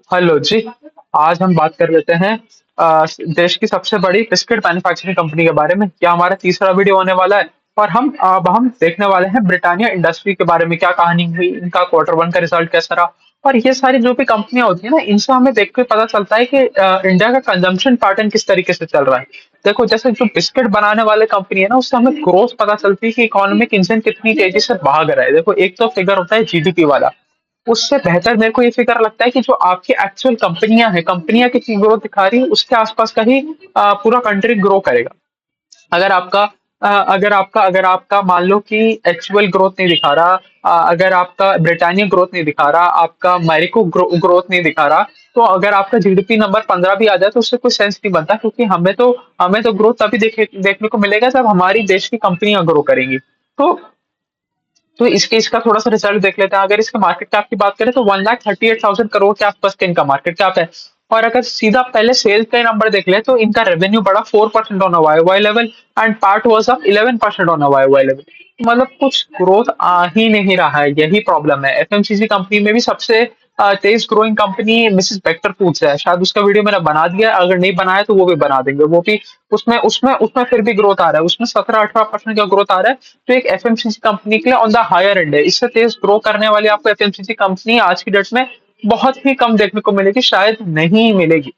Hello जी। आज हम बात कर लेते हैं देश की सबसे बड़ी बिस्किट मैन्युफैक्चरिंग कंपनी के बारे में। क्या हमारा तीसरा वीडियो होने वाला है। और हम देखने वाले हैं ब्रिटानिया इंडस्ट्री के बारे में, क्या कहानी हुई, इनका क्वार्टर वन का रिजल्ट कैसा रहा। और ये सारी जो भी कंपनियां होती है ना, इनसे हमें देख के पता चलता है कि इंडिया का कंजम्पशन पैटर्न किस तरीके से चल रहा है। देखो, जैसे जो बिस्किट बनाने वाले कंपनी है ना, उससे हमें ग्रोथ पता चलती है कि इकोनॉमिक इंजन कितनी तेजी से भाग रहा है। देखो, एक तो फिगर होता है जीडीपी वाला। उससे बेहतर मेरे को ये फिगर लगता है कि जो आपकी एक्चुअल कंपनियां कितनी ग्रोथ दिखा रही है, उसके आसपास का ही पूरा कंट्री ग्रो करेगा। अगर आपका अगर आपका मान लो कि एक्चुअल ग्रोथ नहीं दिखा रहा, अगर आपका ब्रिटानिया ग्रोथ नहीं दिखा रहा, आपका मैरिको ग्रोथ नहीं दिखा रहा, तो अगर आपका जीडीपी नंबर 15 भी आ जाए तो उससे कोई सेंस नहीं बनता, क्योंकि हमें तो ग्रोथ तभी देखने को मिलेगा जब हमारी देश की कंपनियां ग्रो करेंगी। तो इसका थोड़ा सा रिजल्ट देख लेते हैं। अगर इसके मार्केट कैप की बात करें तो 1,38,000 करोड़ के आसपास का इनका मार्केट कैप है। और अगर सीधा पहले सेल्स का नंबर देख ले तो इनका रेवेन्यू बढ़ा 4% on a Y Y level, and part was up 11% on a Y Y level. मतलब कुछ ग्रोथ आ ही नहीं रहा है, यही प्रॉब्लम है। एफएमसीजी कंपनी में भी सबसे तेज growing company Mrs Bector foods है। शायद उसका वीडियो मैंने बना दिया है, अगर नहीं बनाया तो वो भी बना देंगे। वो भी उसमें उसमें उसमें फिर भी ग्रोथ आ रहा है, उसमें 17-18% का ग्रोथ आ रहा है। तो एक एफएमसीजी कंपनी के लिए ऑन द हायर एंड है। इससे तेज ग्रो करने वाली आपको एफएमसीजी कंपनी आज की डेट में बहुत ही कम देखने को मिलेगी, शायद नहीं मिलेगी।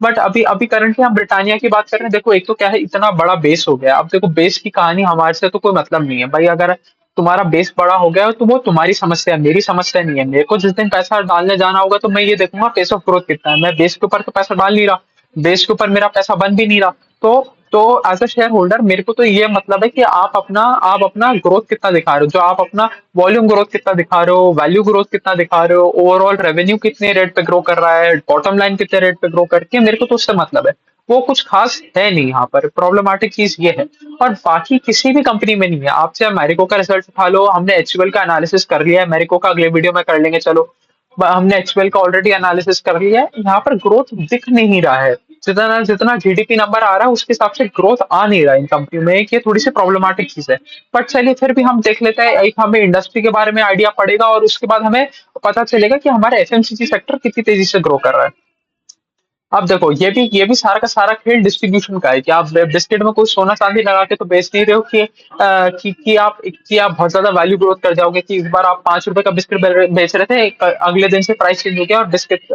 बट अभी अभी करंटली हम ब्रिटानिया की बात कर रहे हैं। देखो, एक तो क्या है, इतना बड़ा बेस हो गया। अब देखो, बेस की कहानी हमारे से तो कोई मतलब नहीं है भाई। अगर तुम्हारा बेस बड़ा हो गया तो वो तुम्हारी समस्या है, मेरी समस्या नहीं है। मेरे को जिस दिन पैसा डालने जाना होगा तो मैं ये देखूंगा पेस ऑफ ग्रोथ कितना है। मैं बेस के ऊपर तो पैसा डाल नहीं रहा, बेस के ऊपर मेरा पैसा बन भी नहीं रहा। तो एज अ शेयर होल्डर मेरे को तो ये मतलब है कि आप अपना ग्रोथ कितना दिखा रहे हो, जो आप अपना वॉल्यूम ग्रोथ कितना दिखा रहे हो, वैल्यू ग्रोथ कितना दिखा रहे हो, ओवरऑल रेवेन्यू कितने रेट पे ग्रो कर रहा है, बॉटम लाइन कितने रेट पे ग्रो करती है, मेरे को तो उससे मतलब है। वो कुछ खास है नहीं, यहाँ पर प्रॉब्लमेटिक चीज ये है। और बाकी किसी भी कंपनी में नहीं है। आप चाहे मैरिको का रिजल्ट उठा लो, हमने एचयूएल का एनालिसिस कर लिया है, मैरिको का अगले वीडियो में कर लेंगे, चलो। हमने एचयूएल का ऑलरेडी एनालिसिस कर लिया है, यहाँ पर ग्रोथ दिख नहीं रहा है। जितना जितना जीडीपी नंबर आ रहा है उसके हिसाब से ग्रोथ आ नहीं रहा है इन कंपनियों में, एक ये थोड़ी सी प्रॉब्लमेटिक चीज है। बट चलिए, फिर भी हम देख लेते हैं। एक हमें इंडस्ट्री के बारे में आइडिया पड़ेगा और उसके बाद हमें पता चलेगा कि हमारा एफएमसीजी सेक्टर कितनी तेजी से ग्रो कर रहा है। अब देखो, ये भी सारा का सारा खेल डिस्ट्रीब्यूशन का है कि आप बिस्किट में कोई सोना चांदी लगा के तो बेच नहीं रहे हो कि आप बहुत ज्यादा वैल्यू ग्रोथ कर जाओगे, कि इस बार आप 5 रुपए का बिस्किट बेच रहे थे, अगले दिन से प्राइस चेंज हो गया और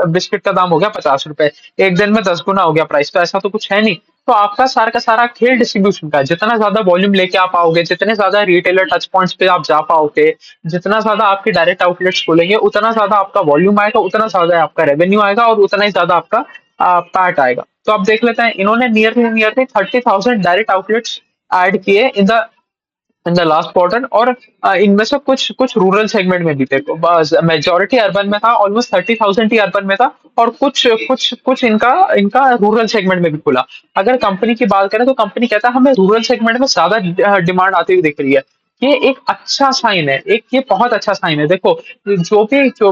बिस्किट का दाम हो गया 50 रुपए। एक दिन में 10 गुना हो गया प्राइस। तो ऐसा तो कुछ है नहीं। तो आपका सारा का सारा खेल डिस्ट्रीब्यूशन का है। जितना ज्यादा वॉल्यूम लेके आप आओगे, जितने ज्यादा रिटेलर टच पॉइंट्स पे आप जा पाओगे, जितना ज्यादा आपके डायरेक्ट आउटलेट्स खोलेंगे, उतना ज्यादा आपका वॉल्यूम आएगा, उतना ज्यादा आपका रेवेन्यू आएगा और उतना ही ज्यादा आपका पैट आएगा। तो अब देख लेते हैं, इन्होंने nearly nearly 30,000 direct outlets add किए इन द लास्ट क्वार्टर। और इनमें से कुछ कुछ रूरल सेगमेंट में भी थे। मेजोरिटी अर्बन में था, ऑलमोस्ट 30,000 ही अर्बन में था। और कुछ कुछ कुछ इनका इनका रूरल सेगमेंट में भी खुला। अगर कंपनी की बात करें तो कंपनी कहता है हमें रूरल सेगमेंट में ज्यादा डिमांड आती हुई दिख रही है। ये एक अच्छा साइन है, एक ये बहुत अच्छा साइन है। देखो, जो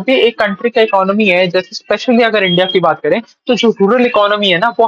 भी एक कंट्री का इकोनॉमी है, जैसे स्पेशली अगर इंडिया की बात करें, तो जो रूरल इकोनॉमी है ना, वो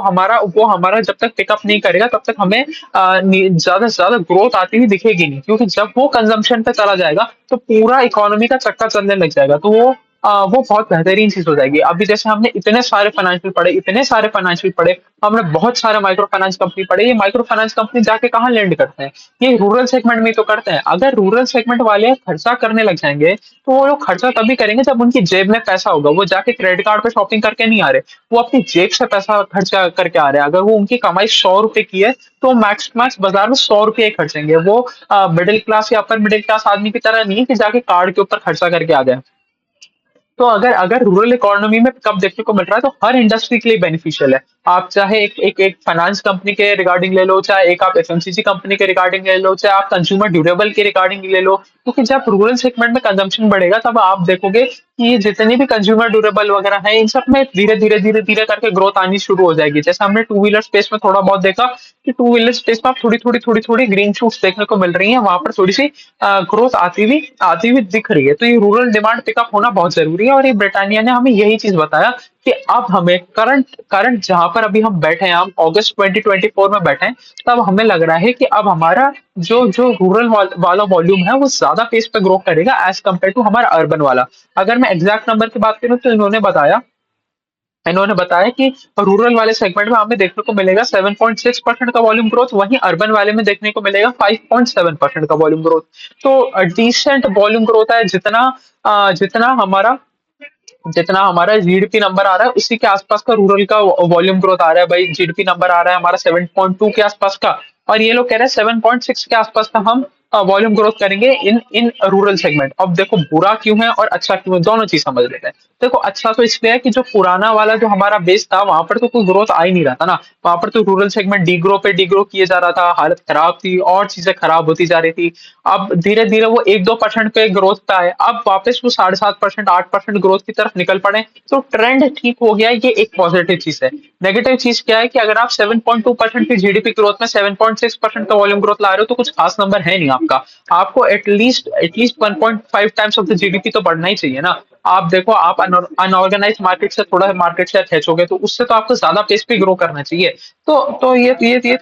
हमारा जब तक पिकअप नहीं करेगा तब तक हमें ज्यादा से ज्यादा ग्रोथ आती हुई दिखेगी नहीं। क्योंकि जब वो कंजम्पशन पे चला जाएगा तो पूरा इकोनॉमी का चक्का चलने लग जाएगा। तो वो बहुत बेहतरीन चीज हो जाएगी। अभी जैसे हमने इतने सारे फाइनेंशियल पढ़े, हमने बहुत सारे माइक्रो फाइनेंस कंपनी पढ़े। ये माइक्रो फाइनेंस कंपनी जाके कहाँ लैंड करते हैं? ये रूरल सेगमेंट में ही तो करते हैं। अगर रूरल सेगमेंट वाले खर्चा करने लग जाएंगे तो वो लोग खर्चा तभी करेंगे जब उनकी जेब में पैसा होगा। वो जाके क्रेडिट कार्ड पे शॉपिंग करके नहीं आ रहे, वो अपनी जेब से पैसा खर्चा करके आ रहे हैं। अगर वो उनकी कमाई 100 रुपए की है तो मैक्स मैक्स बाजार में 100 रुपए ही खर्चेंगे। वो मिडिल क्लास या अपर मिडिल क्लास आदमी की तरह नहीं है कि जाके कार्ड के ऊपर खर्चा करके आ जाए। तो अगर अगर रूरल इकोनॉमी में कब देखने को मिल रहा है तो हर इंडस्ट्री के लिए बेनिफिशियल है। आप चाहे एक फाइनेंस कंपनी के रिगार्डिंग ले लो, चाहे एक आप एफएमसीजी कंपनी के रिगार्डिंग ले लो, चाहे आप कंज्यूमर ड्यूरेबल के रिगार्डिंग ले लो। क्योंकि जब रूरल सेगमेंट में कंजम्पशन बढ़ेगा तब आप देखोगे कि ये जितने भी कंज्यूमर ड्यूरेबल वगैरह है, इन सब में धीरे धीरे करके ग्रोथ आनी शुरू हो जाएगी। जैसे हमने टू व्हीलर स्पेस में थोड़ा बहुत देखा कि टू व्हीलर स्पेस में आप थोड़ी थोड़ी ग्रीन शूट्स देखने को मिल रही हैं, वहां पर थोड़ी सी ग्रोथ आती हुई दिख रही है। तो ये रूरल डिमांड पिकअप होना बहुत जरूरी है। और ये ब्रिटानिया ने हमें यही चीज बताया कि अब हमें करंट करंट जहां पर अभी हम बैठे हैं, हम अगस्त 2024 में बैठे हैं, तब हमें लग रहा है कि अब हमारा जो जो रूरल वाला वॉल्यूम है वो ज्यादा पेस पे ग्रो करेगा एज कम्पेयर टू हमारा अर्बन वाला। अगर मैं एग्जैक्ट नंबर की बात करूं तो इन्होंने बताया इन्होंने बताया कि रूरल वाले सेगमेंट में हमें देखने को मिलेगा 7.6% का वॉल्यूम ग्रोथ, वहीं अर्बन वाले में देखने को मिलेगा 5.7% का वॉल्यूम ग्रोथ। तो डिसेंट वॉल्यूम ग्रोथ है। जितना हमारा जितना हमारा जीडीपी नंबर आ रहा है उसी के आसपास का रूरल का वॉल्यूम ग्रोथ आ रहा है भाई। जीडीपी नंबर आ रहा है हमारा 7.2 के आसपास का, और ये लोग कह रहे हैं 7.6 के आसपास का हम वॉल्यूम ग्रोथ करेंगे इन इन रूरल सेगमेंट। अब देखो बुरा क्यों है और अच्छा क्यों है, दोनों चीज समझ लेते हैं। देखो अच्छा तो इसलिए है कि जो पुराना वाला जो हमारा बेस था वहां पर तो कोई ग्रोथ आ ही नहीं रहा था ना। वहां पर तो रूरल सेगमेंट डीग्रो पे डीग्रो किए जा रहा था, हालत खराब थी और चीजें खराब होती जा रही थी। अब धीरे धीरे वो 1-2% पे ग्रोथ पे आए, अब वापस वो 7.5% 8% ग्रोथ की तरफ निकल पड़े। तो ट्रेंड ठीक हो गया, ये एक पॉजिटिव चीज है। नेगेटिव चीज क्या है कि अगर आप 7.2% की जीडीपी ग्रोथ में 7.6% का वॉल्यूम ग्रोथ ला रहे हो तो कुछ खास नंबर है नहीं आपका। आपको at least 1.5 times of the GDP तो बढ़ना ही चाहिए ना। आप देखो, आप अनऑर्गेनाइज मार्केट से थोड़ा मार्केट शेयर खेचोगे तो उससे तो आपको ज्यादा पेस पे ग्रो करना चाहिए। तो ये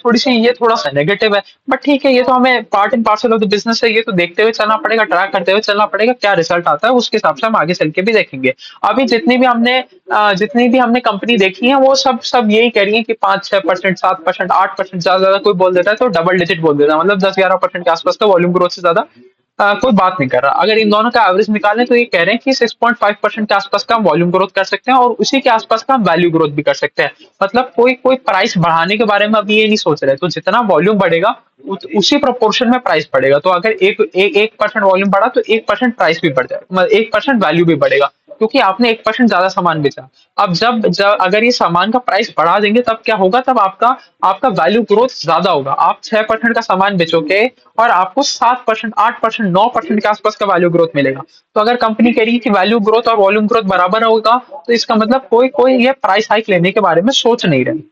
थोड़ा सा नेगेटिव है। बट ठीक है, ये तो हमें part and parcel of the business है, ये तो देखते हुए चलना पड़ेगा, ट्रैक करते हुए चलना पड़ेगा, क्या रिजल्ट आता है उसके हिसाब से हम आगे चल के भी देखेंगे। अभी जितनी भी हमने कंपनी देखी है वो सब यही कह रही है कि 5-6%, 7%, 8%, ज्यादा ज्यादा कोई बोल देता है तो डबल डिजिट बोल देता है, मतलब 10-11% के आसपास का वॉल्यूम ग्रोथ से ज्यादा कोई बात नहीं कर रहा। अगर इन दोनों का एवरेज निकालें तो ये कह रहे हैं कि 6.5% के आसपास का हम वॉल्यूम ग्रोथ कर सकते हैं और उसी के आसपास का हम वैल्यू ग्रोथ भी कर सकते हैं। मतलब कोई कोई प्राइस बढ़ाने के बारे में अभी ये नहीं सोच रहे। तो जितना वॉल्यूम बढ़ेगा उसी प्रोपोर्शन में प्राइस बढ़ेगा। तो अगर 1% वॉल्यूम बढ़ा तो 1% प्राइस भी बढ़ जाएगा, मतलब 1% वैल्यू भी बढ़ेगा, क्योंकि आपने 1% ज्यादा सामान बेचा। अब जब जब अगर ये सामान का प्राइस बढ़ा देंगे तब क्या होगा, तब आपका आपका वैल्यू ग्रोथ ज्यादा होगा। आप 6% का सामान बेचोगे और आपको 7%, 8%, 9% के आसपास का वैल्यू ग्रोथ मिलेगा। तो अगर कंपनी कह रही है कि वैल्यू ग्रोथ और वॉल्यूम ग्रोथ बराबर होगा तो इसका मतलब कोई कोई ये प्राइस हाइक लेने के बारे में सोच नहीं रहे।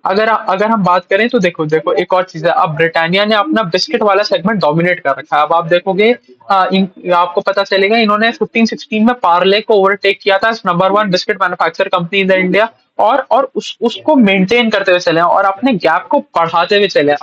अगर हम बात करें तो देखो देखो एक और चीज है। अब ब्रिटानिया ने अपना बिस्किट वाला सेगमेंट डोमिनेट कर रखा है। अब आप देखोगे, आपको पता चलेगा इन्होंने 15-16 में पार्ले को ओवरटेक किया था number one biscuit manufacture company in the India. और उसको मेंटेन करते हुए चले हैं और अपने गैप को बढ़ाते हुए चले हैं।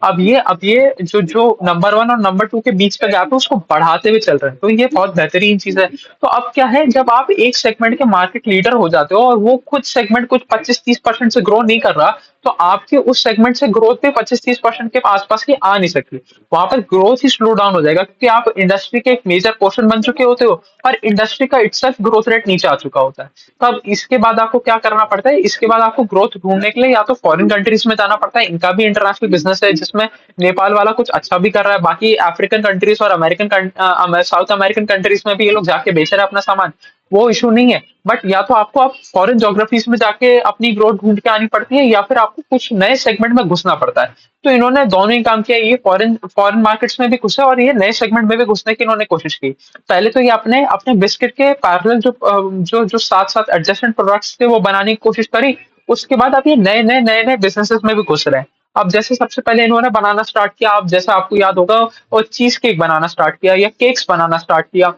अब ये जो जो नंबर वन और नंबर टू के बीच का गैप है उसको बढ़ाते हुए चल रहे हैं, तो ये बहुत बेहतरीन चीज है। तो अब क्या है, जब आप एक सेगमेंट के मार्केट लीडर हो जाते हो और वो कुछ सेगमेंट कुछ 25-30% से ग्रो नहीं कर रहा, तो आपके उस सेगमेंट से ग्रोथ पे 25-30% के आसपास की आ नहीं सकती। वहां पर ग्रोथ ही स्लो डाउन हो जाएगा, क्योंकि आप इंडस्ट्री के एक मेजर पोर्शन बन चुके होते हो और इंडस्ट्री का इटसेल्फ ग्रोथ रेट नीचे आ चुका होता है। तो अब इसके बाद आपको क्या करना पड़ता है, इसके बाद आपको ग्रोथ ढूंढने के लिए या तो फॉरेन कंट्रीज में जाना पड़ता है। इनका भी इंटरनेशनल बिजनेस है जिसमें नेपाल वाला कुछ अच्छा भी कर रहा है। बाकी अफ्रीकन कंट्रीज और साउथ अमेरिकन कंट्रीज में भी ये लोग जाके बेच रहे हैं अपना सामान, वो इशू नहीं है। बट या तो आपको आप फॉरेन ज्योग्राफीज में जाके अपनी ग्रोथ ढूंढ के आनी पड़ती है, या फिर आपको कुछ नए सेगमेंट में घुसना पड़ता है। तो इन्होंने दोनों ही काम किया, ये फॉरेन फॉरेन मार्केट्स में भी घुसे और ये नए सेगमेंट में भी घुसने की इन्होंने कोशिश की। पहले तो ये अपने अपने बिस्किट के पैरेलल जो साथ साथ एडजेसेंट प्रोडक्ट्स थे वो बनाने की कोशिश करी। उसके बाद अब ये नए नए बिजनेसेस में भी घुस रहे हैं। अब जैसे सबसे पहले इन्होंने बनाना स्टार्ट किया, अब जैसा आपको याद होगा, और चीज केक बनाना स्टार्ट किया या केक्स बनाना स्टार्ट किया।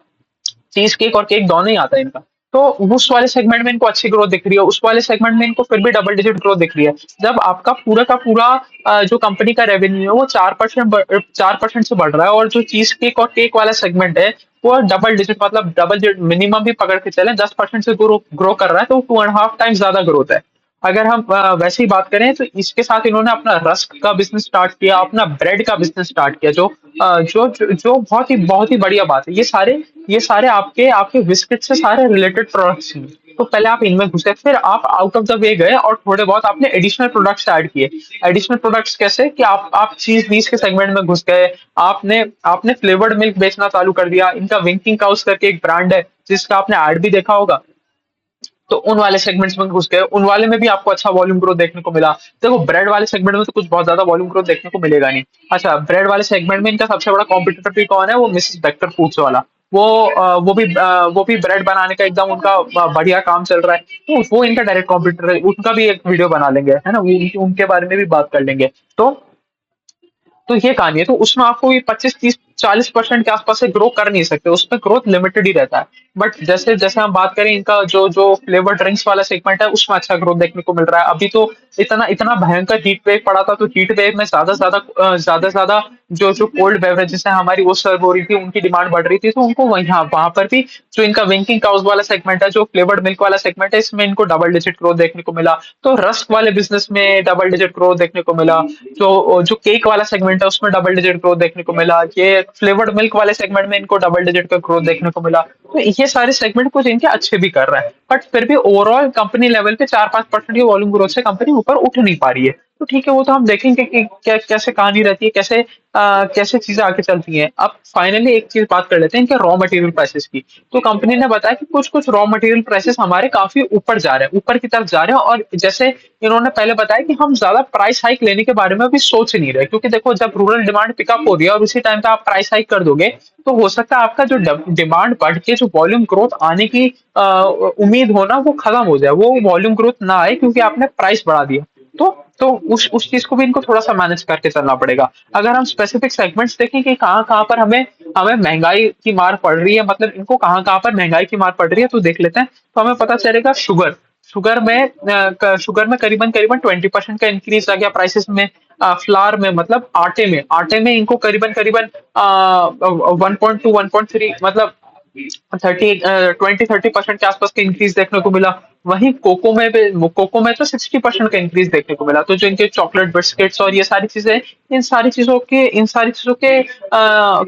चीज केक और केक दोनों ही आता है इनका। तो उस वाले सेगमेंट में इनको अच्छी ग्रोथ दिख रही है, उस वाले सेगमेंट में इनको फिर भी डबल डिजिट ग्रोथ दिख रही है। जब आपका पूरा का पूरा जो कंपनी का रेवेन्यू है वो 4% से बढ़ रहा है, और जो चीज केक और केक वाला सेगमेंट है वो डबल डिजिट, मतलब डबल डिजिट मिनिमम भी पकड़ के चले, 10% से ग्रो कर रहा है, तो 2.5 टाइम्स ज्यादा ग्रोथ है। अगर हम वैसे ही बात करें तो इसके साथ इन्होंने अपना रस्क का बिजनेस स्टार्ट किया, अपना ब्रेड का बिजनेस स्टार्ट किया, जो बहुत ही बढ़िया बात है। ये सारे आपके आपके बिस्किट से सारे रिलेटेड प्रोडक्ट्स हैं। तो पहले आप इनमें घुसे, फिर आप आउट ऑफ द वे गए और थोड़े बहुत आपने एडिशनल प्रोडक्ट्स ऐड किए। एडिशनल प्रोडक्ट्स कैसे कि आप चीज बीज के सेगमेंट में घुस गए। आपने आपने फ्लेवर्ड मिल्क बेचना चालू कर दिया। इनका विंकिंग काउस करके एक ब्रांड है जिसका आपने ऐड भी देखा होगा। तो उन वाले सेगमेंट्स में घुस गए, उन वाले में भी आपको अच्छा वॉल्यूम ग्रोथ देखने को मिला। देखो ब्रेड वाले सेगमेंट में तो कुछ बहुत ज्यादा वॉल्यूम ग्रोथ देखने को मिलेगा नहीं। अच्छा, ब्रेड वाले सेगमेंट में इनका सबसे बड़ा कॉम्पिटिटर भी कौन है, वो मिसेस बेकर फूड्स वाला। वो भी ब्रेड बनाने का एकदम उनका बढ़िया काम चल रहा है। तो वो इनका डायरेक्ट कॉम्पिटिटर है, उनका भी एक वीडियो बना लेंगे, है ना, उनके बारे में भी बात कर लेंगे। तो ये कहानी है। तो उसमें आपको ये 25-30 40% के आसपास से ग्रो कर नहीं सकते, उसमें ग्रोथ लिमिटेड ही रहता है। बट जैसे जैसे हम बात करें इनका जो जो फ्लेवर ड्रिंक्स वाला सेगमेंट है, उसमें अच्छा ग्रोथ देखने को मिल रहा है। अभी तो इतना इतना भयंकर हीट वेव पड़ा था, तो हीट वेव में ज्यादा जो जो कोल्ड बेवरेजेस है हमारी वो सर्व हो रही थी, उनकी डिमांड बढ़ रही थी, तो उनको वहां पर भी जो इनका विंकिंग काउस वाला सेगमेंट है, जो फ्लेवर्ड मिल्क वाला सेगमेंट है, इसमें इनको डबल डिजिट ग्रोथ देखने को मिला। तो रस्क वाले बिजनेस में डबल डिजिट ग्रोथ देखने को मिला। जो जो केक वाला सेगमेंट है उसमें डबल डिजिट ग्रोथ देखने को मिला। ये फ्लेवर्ड मिल्क वाले सेगमेंट में इनको डबल डिजिट का ग्रोथ देखने को मिला। तो ये सारे सेगमेंट कुछ इनके अच्छे भी कर रहा है, बट फिर भी ओवरऑल कंपनी लेवल पे 4-5% की वॉल्यूम ग्रोथ से कंपनी ऊपर उठ नहीं पा रही है। तो ठीक है, वो तो हम देखेंगे कि कैसे कहानी रहती है, कैसे चीजें आगे चलती हैं। अब फाइनली एक चीज बात कर लेते हैं कि रॉ मटेरियल प्राइसेस की। तो कंपनी ने बताया कि कुछ कुछ रॉ मटेरियल प्राइसेस हमारे काफी ऊपर जा रहे हैं, ऊपर की तरफ जा रहे हैं। और जैसे इन्होंने पहले बताया कि हम ज्यादा प्राइस हाइक लेने के बारे में भी सोच नहीं रहे, क्योंकि देखो जब रूरल डिमांड पिकअप हो रही है और उसी टाइम पे आप प्राइस हाइक कर दोगे, तो हो सकता है आपका जो डिमांड बढ़ के जो वॉल्यूम ग्रोथ आने की उम्मीद हो ना, वो खत्म हो जाए, वो वॉल्यूम ग्रोथ ना आए, क्योंकि आपने प्राइस बढ़ा दिया। तो उस चीज को भी इनको थोड़ा सा मैनेज करके चलना पड़ेगा। अगर हम स्पेसिफिक सेगमेंट्स देखें कि कहाँ कहाँ पर हमें हमें महंगाई की मार पड़ रही है, मतलब इनको कहाँ कहाँ पर महंगाई की मार पड़ रही है, तो देख लेते हैं। तो हमें पता चलेगा शुगर शुगर में करीबन करीबन 20% का इंक्रीज आ गया प्राइसेस में। फ्लावर में, मतलब आटे में इनको करीबन करीबन 1.2 1.3, मतलब 20-30% के आसपास का इंक्रीज देखने को मिला। वहीं कोको में तो 60% का इंक्रीज देखने को मिला। तो जो इनके चॉकलेट बिस्किट्स और ये सारी चीजें, इन सारी चीजों के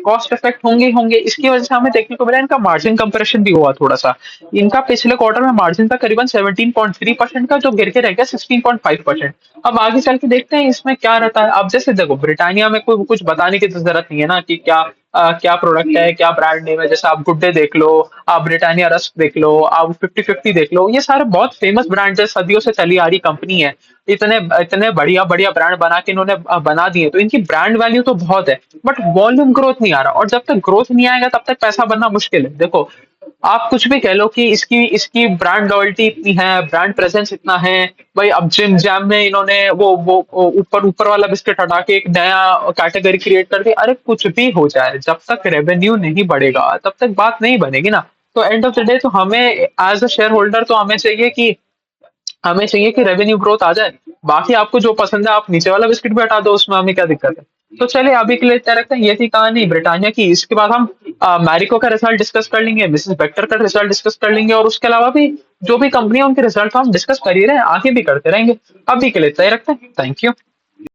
कॉस्ट इफेक्ट होंगे ही होंगे। इसकी वजह से हमें देखने को मिला इनका मार्जिन कंप्रेशन भी हुआ थोड़ा सा। इनका पिछले क्वार्टर में मार्जिन था करीबन 17.3% का, जो गिर के रह गया 16.5%। अब आगे चल के देखते हैं इसमें क्या रहता है। अब जैसे देखो, ब्रिटानिया में कोई कुछ बताने की तो जरूरत नहीं है ना कि क्या प्रोडक्ट है, क्या ब्रांड नेम है। जैसे आप गुड डे देख लो, आप ब्रिटानिया रस्क देख लो, आप 50-50 देख लो, ये सारे बहुत फेमस ब्रांड है, सदियों से चली आ रही कंपनी है। इतने इतने बढ़िया बढ़िया ब्रांड बना के इन्होंने बना दिए, तो इनकी ब्रांड वैल्यू तो बहुत है। बट वॉल्यूम ग्रोथ नहीं आ रहा, और जब तक ग्रोथ नहीं आएगा तब तक पैसा बनना मुश्किल है। देखो, आप कुछ भी कह लो कि इसकी इसकी ब्रांड लॉयल्टी इतनी है, ब्रांड प्रेजेंस इतना है। भाई अब जिम जैम में इन्होंने वो ऊपर ऊपर वाला बिस्किट हटा के एक नया कैटेगरी क्रिएट कर दी। अरे कुछ भी हो जाए, जब तक रेवेन्यू नहीं बढ़ेगा तब तक बात नहीं बनेगी ना। तो एंड ऑफ द डे तो हमें एज अ शेयर होल्डर तो हमें चाहिए कि रेवेन्यू ग्रोथ आ जाए। बाकी आपको जो पसंद है आप नीचे वाला बिस्किट भी हटा दो, उसमें हमें क्या दिक्कत है। तो चलिए अभी के लिए इतना रखते हैं। ये थी कहानी ब्रिटानिया की। इसके बाद हम मैरिको का रिजल्ट डिस्कस कर लेंगे, मिसेस बेक्टर का रिजल्ट डिस्कस कर लेंगे, और उसके अलावा भी जो भी कंपनी है उनके रिजल्ट हम डिस्कस कर ही रहे हैं, आगे भी करते रहेंगे। अभी के लिए इतना ही रखते हैं। Thank you.